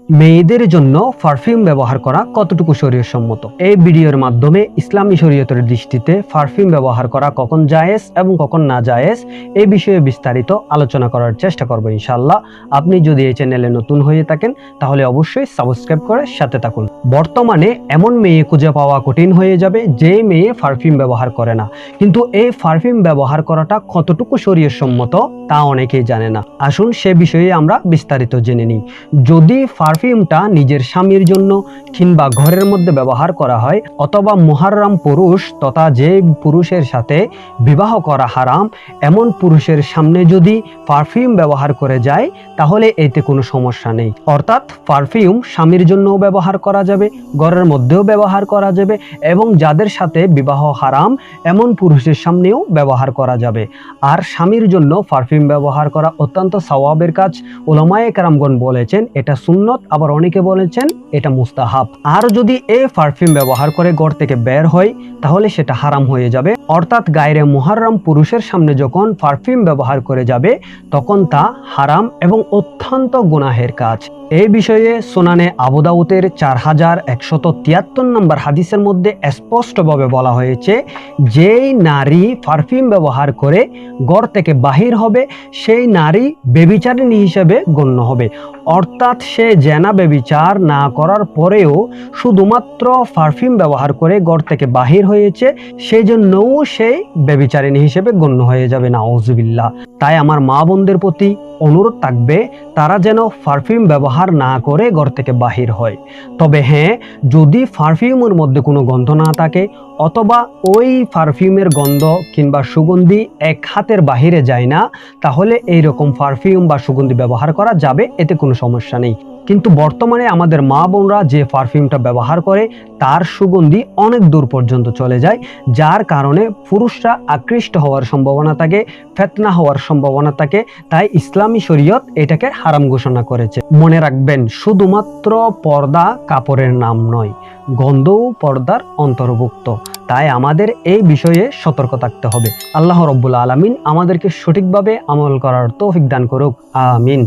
মেয়েদের জন্য পারফিউম ব্যবহার করা কতটুকু শরীয়তসম্মত? এই ভিডিওর মাধ্যমে ইসলামী শরীয়তের দৃষ্টিতে পারফিউম ব্যবহার করা কখন জায়েজ এবং কখন না জায়েজ এই বিষয়ে বিস্তারিত আলোচনা করার চেষ্টা করব ইনশাআল্লাহ। আপনি যদি এই চ্যানেলে নতুন হয়ে থাকেন তাহলে অবশ্যই সাবস্ক্রাইব করে সাথে থাকুন। বর্তমানে এমন মেয়ে খুঁজে পাওয়া কঠিন হয়ে যাবে যে মেয়ে পারফিউম ব্যবহার করে না, কিন্তু এই পারফিউম ব্যবহার করাটা কতটুকু শরীয়তসম্মত তা অনেকেই জানে না। আসুন সে বিষয়ে আমরা বিস্তারিত জেনে নিই। যদি পারফিউমটা নিজের স্বামীর জন্য কিংবা ঘরের মধ্যে ব্যবহার করা হয়, অথবা মুহাররাম পুরুষ তথা যে পুরুষের সাথে বিবাহ করা হারাম এমন পুরুষের সামনে যদি পারফিউম ব্যবহার করে যায় তাহলে এতে কোনো সমস্যা নেই। অর্থাৎ পারফিউম স্বামীর জন্যও ব্যবহার করা যাবে, ঘরের মধ্যেও ব্যবহার করা যাবে এবং যাদের সাথে বিবাহ হারাম এমন পুরুষের সামনেও ব্যবহার করা যাবে। আর স্বামীর জন্য পারফিউম ব্যবহার করা অত্যন্ত সওয়াবের কাজ। উলামায়ে কেরামগণ বলেছেন এটা সুন্নত, আবার অনেকে বলেছেন এটা মুস্তাহাব। আর যদি এই পারফিউম ব্যবহার করে ঘর থেকে বের হয় তাহলে সেটা হারাম হয়ে যাবে। অর্থাৎ গায়রে মুহাররাম পুরুষের সামনে যখন পারফিউম ব্যবহার করে যাবে তখন তা হারাম এবং অত্যন্ত গুনাহের কাজ। এই বিষয়ে সুনানে আবু দাউদের 4173 নম্বর হাদিসের মধ্যে স্পষ্টভাবে বলা হয়েছে, যেই নারী পারফিউম ব্যবহার করে ঘর থেকে বাহির হবে সেই নারী ব্যভিচারিণী হিসেবে গণ্য হবে। অর্থাৎ সে জেনা ব্যভিচার না করার পরেও শুধুমাত্র পারফিউম ব্যবহার করে ঘর থেকে বাহির হয়েছে, সেই জন্যও সে ব্যভিচারিণী হিসেবে গণ্য হয়ে যাবে, নাউজুবিল্লাহ। তাই আমার মা বোনদের প্রতি অনুরোধ থাকবে তারা যেন পারফিউম ব্যবহার না করে ঘর থেকে বাহির হয়। তবে হ্যাঁ, যদি পারফিউমের মধ্যে কোনো গন্ধ না থাকে অথবা ওই পারফিউমের গন্ধ কিংবা সুগন্ধি এক হাতের বাহিরে যায় না, তাহলে এইরকম পারফিউম বা সুগন্ধি ব্যবহার করা যাবে, এতে কোনো সমস্যা নেই। কিন্তু বর্তমানে আমাদের মা বোনরা যে পারফিউমটা ব্যবহার করে তার সুগন্ধি অনেক দূর পর্যন্ত চলে যায়, যার কারণে পুরুষরা আকৃষ্ট হওয়ার সম্ভাবনা থাকে, ফিতনা হওয়ার সম্ভাবনা থাকে। তাই ইসলামী শরীয়ত এটাকে হারাম ঘোষণা করেছে। মনে রাখবেন, শুধুমাত্র পর্দা কাপড়ের নাম নয়, গন্ধও পর্দার অন্তর্ভুক্ত। তাই আমাদের এই বিষয়ে সতর্ক থাকতে হবে। আল্লাহ রাব্বুল আলামিন আমাদেরকে সঠিকভাবে আমল করার তৌফিক দান করুক, আমিন।